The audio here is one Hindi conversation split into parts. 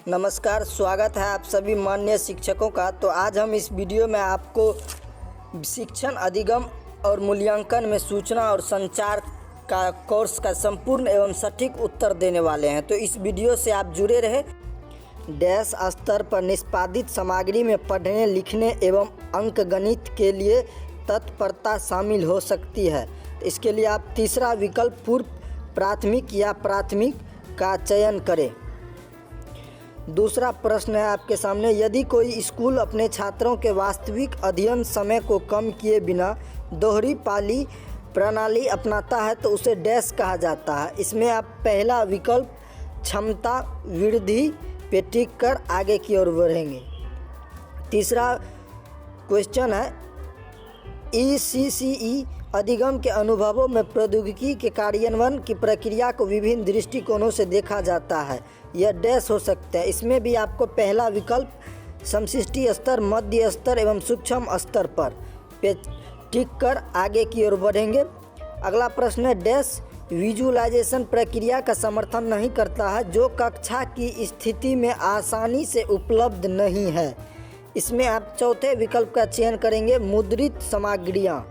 नमस्कार, स्वागत है आप सभी माननीय शिक्षकों का। तो आज हम इस वीडियो में आपको शिक्षण अधिगम और मूल्यांकन में सूचना और संचार का कोर्स का संपूर्ण एवं सटीक उत्तर देने वाले हैं। तो इस वीडियो से आप जुड़े रहे। डैश स्तर पर निष्पादित सामग्री में पढ़ने लिखने एवं अंकगणित के लिए तत्परता शामिल हो सकती है। तो इसके लिए आप तीसरा विकल्प पूर्व प्राथमिक या प्राथमिक का चयन करें। दूसरा प्रश्न है आपके सामने, यदि कोई स्कूल अपने छात्रों के वास्तविक अध्ययन समय को कम किए बिना दोहरी पाली प्रणाली अपनाता है तो उसे डैश कहा जाता है। इसमें आप पहला विकल्प क्षमता वृद्धि पे टिक कर आगे की ओर बढ़ेंगे। तीसरा क्वेश्चन है, ECCE अधिगम के अनुभवों में प्रौद्योगिकी के कार्यान्वयन की प्रक्रिया को विभिन्न दृष्टिकोणों से देखा जाता है। यह डैश हो सकता है। इसमें भी आपको पहला विकल्प समष्टि स्तर, मध्य स्तर एवं सूक्ष्म स्तर पर पे टिक कर आगे की ओर बढ़ेंगे। अगला प्रश्न है, डैश विजुअलाइजेशन प्रक्रिया का समर्थन नहीं करता है जो कक्षा की स्थिति में आसानी से उपलब्ध नहीं है। इसमें आप चौथे विकल्प का चयन करेंगे, मुद्रित सामग्रियाँ।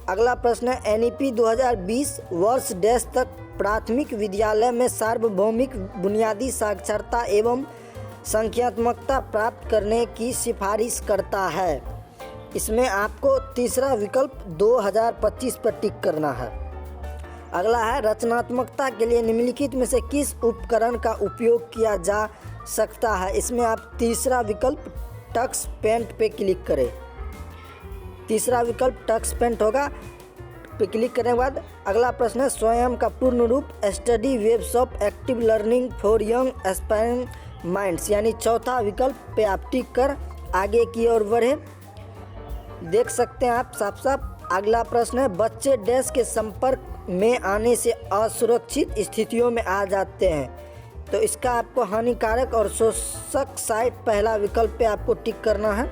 अगला प्रश्न है, NEP 2020 वर्ष डैश तक प्राथमिक विद्यालय में सार्वभौमिक बुनियादी साक्षरता एवं संख्यात्मकता प्राप्त करने की सिफारिश करता है। इसमें आपको तीसरा विकल्प 2025 पर टिक करना है। अगला है, रचनात्मकता के लिए निम्नलिखित में से किस उपकरण का उपयोग किया जा सकता है। इसमें आप तीसरा विकल्प टक्स पेंट पे क्लिक करें। तीसरा विकल्प टक्स पेंट होगा। पे क्लिक करने के बाद अगला प्रश्न है, स्वयं का पूर्ण रूप study webs of active learning for young aspiring minds, यानी चौथा विकल्प पे आप टिक कर आगे की ओर बढ़े। देख सकते हैं आप साफ साफ। अगला प्रश्न है, बच्चे डैश के संपर्क में आने से असुरक्षित स्थितियों में आ जाते हैं। तो इसका आपको हानिकारक और शोषक साइट पहला विकल्प पे आपको टिक करना है।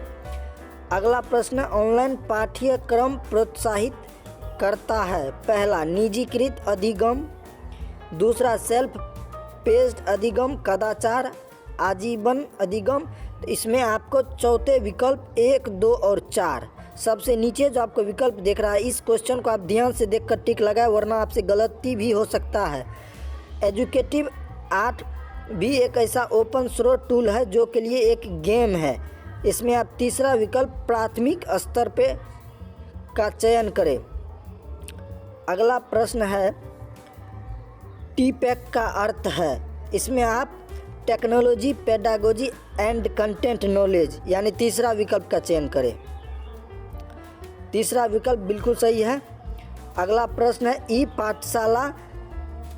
अगला प्रश्न, ऑनलाइन पाठ्यक्रम प्रोत्साहित करता है। पहला निजीकृत अधिगम, दूसरा सेल्फ पेस्ड अधिगम, कदाचार आजीवन अधिगम। तो इसमें आपको चौथे विकल्प 1, 2 और 4, सबसे नीचे जो आपको विकल्प देख रहा है, इस क्वेश्चन को आप ध्यान से देखकर टिक लगाए वरना आपसे गलती भी हो सकता है। एजुकेटिव आर्ट भी एक ऐसा ओपन सोर्स टूल है जो के लिए एक गेम है। इसमें आप तीसरा विकल्प प्राथमिक स्तर पे का चयन करें। अगला प्रश्न है, TPAC का अर्थ है। इसमें आप technology pedagogy and content knowledge, यानी तीसरा विकल्प का चयन करें। तीसरा विकल्प बिल्कुल सही है। अगला प्रश्न है, ई पाठशाला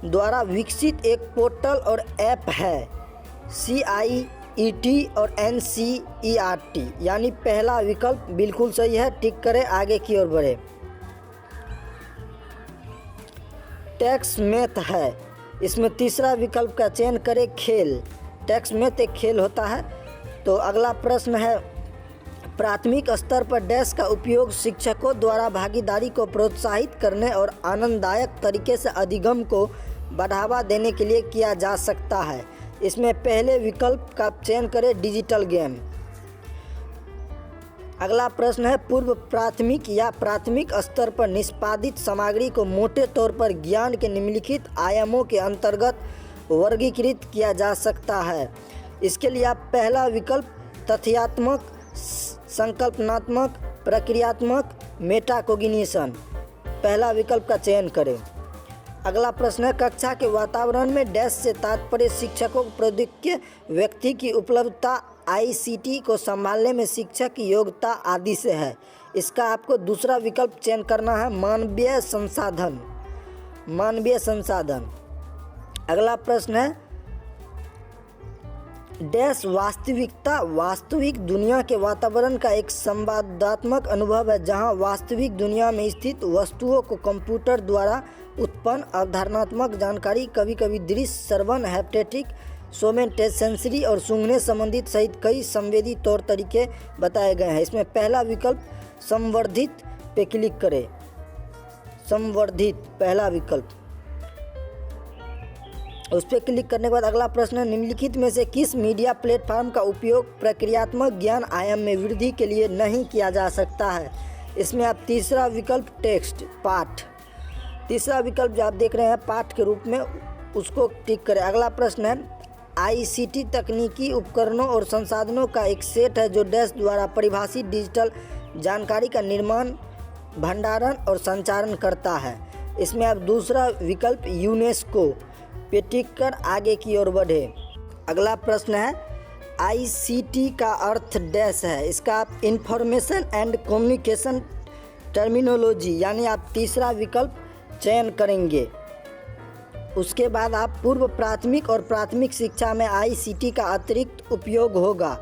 द्वारा विकसित एक पोर्टल और ऐप है। CIET और NCERT, यानी पहला विकल्प बिल्कुल सही है। टिक करें, आगे की ओर बढ़े। टेक्स्ट मैथ है। इसमें तीसरा विकल्प का चयन करें, खेल। टेक्स्ट मैथ एक खेल होता है। तो अगला प्रश्न है, प्राथमिक स्तर पर डैश का उपयोग शिक्षकों द्वारा भागीदारी को प्रोत्साहित करने और आनंददायक तरीके से अधिगम को बढ़ावा देने के लिए किया जा सकता है। इसमें पहले विकल्प का चयन करें, डिजिटल गेम। अगला प्रश्न है, पूर्व प्राथमिक या प्राथमिक स्तर पर निष्पादित सामग्री को मोटे तौर पर ज्ञान के निम्नलिखित आयामों के अंतर्गत वर्गीकृत किया जा सकता है। इसके लिए आप पहला विकल्प तथ्यात्मक, संकल्पनात्मक, प्रक्रियात्मक, मेटाकोग्निशन, पहला विकल्प का चयन करें। अगला प्रश्न है, कक्षा के वातावरण में डैश से तात्पर्य शिक्षकों प्रौद्योगिकी व्यक्ति की उपलब्धता, ICT को संभालने में शिक्षक की योग्यता आदि से है। इसका आपको दूसरा विकल्प चयन करना है, मानवीय संसाधन। मानवीय संसाधन। अगला प्रश्न है, डैश वास्तविकता वास्तविक दुनिया के वातावरण का एक संवादात्मक अनुभव है जहां वास्तविक दुनिया में स्थित वस्तुओं को कंप्यूटर द्वारा उत्पन्न अवधारणात्मक जानकारी, कभी कभी दृश्य, श्रवण, हैप्टिक, सोमेटेक, सेंसरी और सूंघने संबंधित सहित कई संवेदी तौर तरीके बताए गए हैं। इसमें पहला विकल्प संवर्धित पे क्लिक करें। संवर्धित पहला विकल्प। उस पर क्लिक करने के बाद अगला प्रश्न है, निम्नलिखित में से किस मीडिया प्लेटफॉर्म का उपयोग प्रक्रियात्मक ज्ञान आयाम में वृद्धि के लिए नहीं किया जा सकता है। इसमें आप तीसरा विकल्प टेक्स्ट पाठ, तीसरा विकल्प जो आप देख रहे हैं पाठ के रूप में, उसको टिक करें। अगला प्रश्न है, आईसीटी तकनीकी उपकरणों और संसाधनों का एक सेट है जो डैश द्वारा परिभाषित डिजिटल जानकारी का निर्माण, भंडारण और संचारण करता है। इसमें आप दूसरा विकल्प यूनेस्को पे टिक कर आगे की ओर बढ़े। अगला प्रश्न है, आईसीटी का अर्थ डैश है। इसका आप इंफॉर्मेशन एंड कम्युनिकेशन टर्मिनोलॉजी यानी आप तीसरा विकल्प चयन करेंगे। उसके बाद आप पूर्व प्राथमिक और प्राथमिक शिक्षा में आईसीटी का अतिरिक्त उपयोग होगा,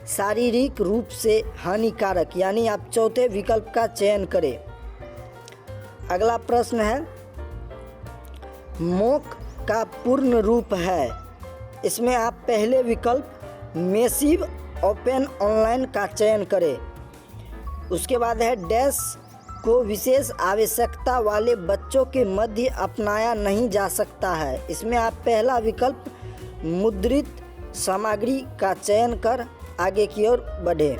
शारीरिक रूप से हानिकारक यानी आप चौथे विकल्प का चयन करें। अगला प्रश्न है, मोक का पूर्ण रूप है। इसमें आप पहले विकल्प मैसिव ओपन ऑनलाइन का चयन करें। उसके बाद है, डैश को विशेष आवश्यकता वाले बच्चों के मध्य अपनाया नहीं जा सकता है। इसमें आप पहला विकल्प मुद्रित सामग्री का चयन कर आगे की ओर बढ़े।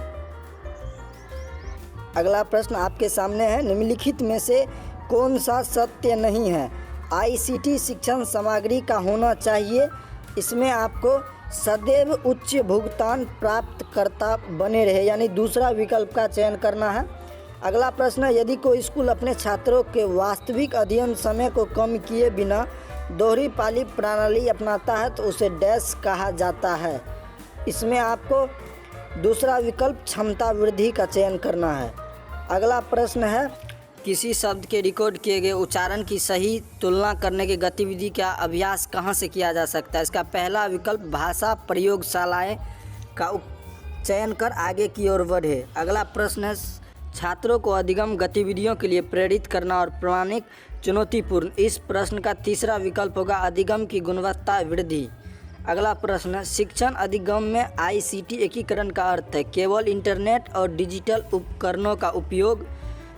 अगला प्रश्न आपके सामने है, निम्नलिखित में से कौन सा सत्य नहीं है। आईसीटी शिक्षण सामग्री का होना चाहिए। इसमें आपको सदैव उच्च भुगतान प्राप्तकर्ता बने रहे यानी दूसरा विकल्प का चयन करना है। अगला प्रश्न है, यदि कोई स्कूल अपने छात्रों के वास्तविक अध्ययन समय को कम किए बिना दोहरी पाली प्रणाली अपनाता है तो उसे डैश कहा जाता है। इसमें आपको दूसरा विकल्प क्षमता वृद्धि का चयन करना है। अगला प्रश्न है, किसी शब्द के रिकॉर्ड किए गए उच्चारण की सही तुलना करने की गतिविधि का अभ्यास कहाँ से किया जा सकता है। इसका पहला विकल्प भाषा प्रयोगशालाएं का चयन कर आगे की ओर बढ़े। अगला प्रश्न है, छात्रों को अधिगम गतिविधियों के लिए प्रेरित करना और प्रमाणिक चुनौतीपूर्ण। इस प्रश्न का तीसरा विकल्प होगा अधिगम की गुणवत्ता वृद्धि। अगला प्रश्न है, शिक्षण अधिगम में आईसीटी एकीकरण का अर्थ है केवल इंटरनेट और डिजिटल उपकरणों का उपयोग,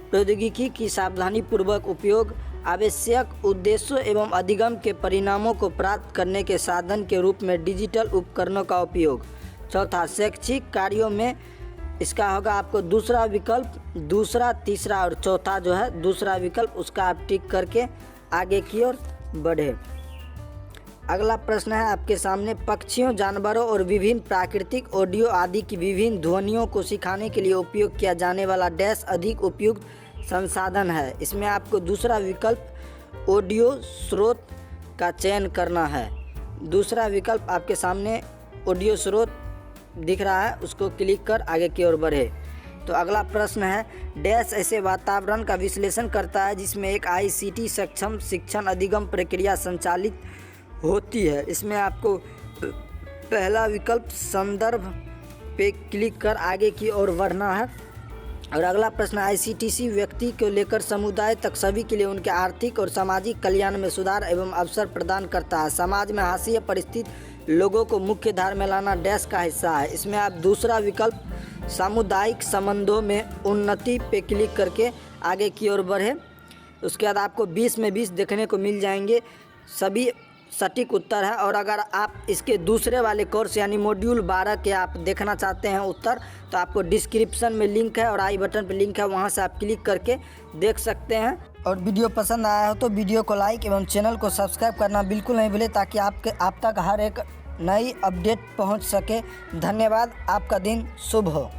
प्रौद्योगिकी की सावधानीपूर्वक उपयोग, आवश्यक उद्देश्यों एवं अधिगम के परिणामों को प्राप्त करने के साधन के रूप में डिजिटल उपकरणों का उपयोग। चौथा, शैक्षिक कार्यों में इसका होगा आपको दूसरा विकल्प, दूसरा, तीसरा और चौथा जो है दूसरा विकल्प, उसका आप टिक करके आगे की ओर बढ़े। अगला प्रश्न है आपके सामने, पक्षियों, जानवरों और विभिन्न प्राकृतिक ऑडियो आदि की विभिन्न ध्वनियों को सिखाने के लिए उपयोग किया जाने वाला डैश अधिक उपयुक्त संसाधन है। इसमें आपको दूसरा विकल्प ऑडियो स्रोत का चयन करना है। दूसरा विकल्प आपके सामने ऑडियो स्रोत दिख रहा है, उसको क्लिक कर आगे की ओर बढ़े। तो अगला प्रश्न है, डैश ऐसे वातावरण का विश्लेषण करता है जिसमें एक आईसीटी सक्षम शिक्षण अधिगम प्रक्रिया संचालित होती है। इसमें आपको पहला विकल्प संदर्भ पे क्लिक कर आगे की ओर बढ़ना है। और अगला प्रश्न, आईसीटीसी व्यक्ति को लेकर समुदाय तक सभी के लिए उनके आर्थिक और सामाजिक कल्याण में सुधार एवं अवसर प्रदान करता है। समाज में हाशिए पर स्थित लोगों को मुख्य धारा में लाना डैश का हिस्सा है। इसमें आप दूसरा विकल्प सामुदायिक संबंधों में उन्नति पे क्लिक करके आगे की ओर बढ़े। उसके बाद आपको 20 में 20 देखने को मिल जाएंगे, सभी सटीक उत्तर है। और अगर आप इसके दूसरे वाले कोर्स यानी मॉड्यूल 12 के आप देखना चाहते हैं उत्तर, तो आपको डिस्क्रिप्शन में लिंक है और आई बटन पर लिंक है, वहां से आप क्लिक करके देख सकते हैं। और वीडियो पसंद आया हो तो वीडियो को लाइक एवं चैनल को सब्सक्राइब करना बिल्कुल नहीं भूलें ताकि आप तक हर एक नई अपडेट पहुंच सके। धन्यवाद, आपका दिन शुभ हो।